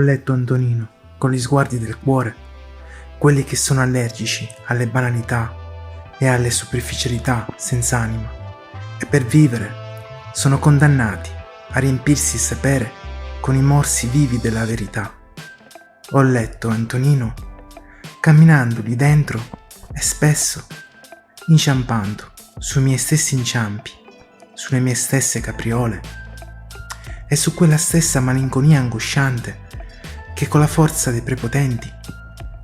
letto Antonino con gli sguardi del cuore, quelli che sono allergici alle banalità e alle superficialità senza anima, e per vivere sono condannati a riempirsi il sapere con i morsi vivi della verità. Ho letto Antonino camminando lì dentro e spesso inciampando sui miei stessi inciampi, sulle mie stesse capriole e su quella stessa malinconia angosciante che con la forza dei prepotenti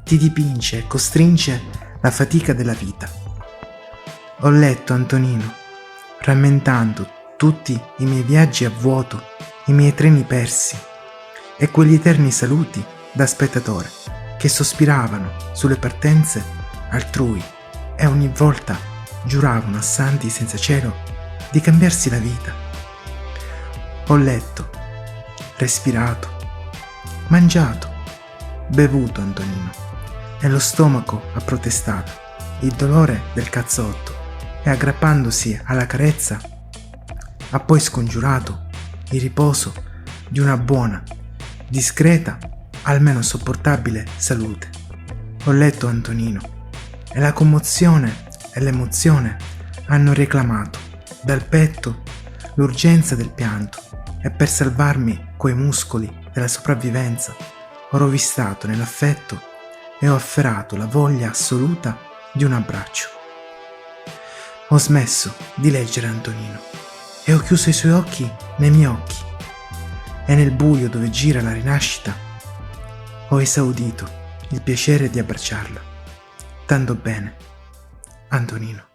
ti dipinge e costringe la fatica della vita. Ho letto Antonino rammentando tutti i miei viaggi a vuoto, i miei treni persi e quegli eterni saluti da spettatore che sospiravano sulle partenze altrui e ogni volta giuravano a santi senza cielo di cambiarsi la vita. Ho letto, respirato, mangiato, bevuto Antonino e lo stomaco ha protestato il dolore del cazzotto e aggrappandosi alla carezza ha poi scongiurato il riposo di una buona, discreta, almeno sopportabile salute. Ho letto Antonino e la commozione e l'emozione hanno reclamato dal petto l'urgenza del pianto e per salvarmi quei muscoli della sopravvivenza ho rovistato nell'affetto e ho afferrato la voglia assoluta di un abbraccio. Ho smesso di leggere Antonino e ho chiuso i suoi occhi nei miei occhi e nel buio dove gira la rinascita ho esaudito il piacere di abbracciarla. Tanto bene, Antonino.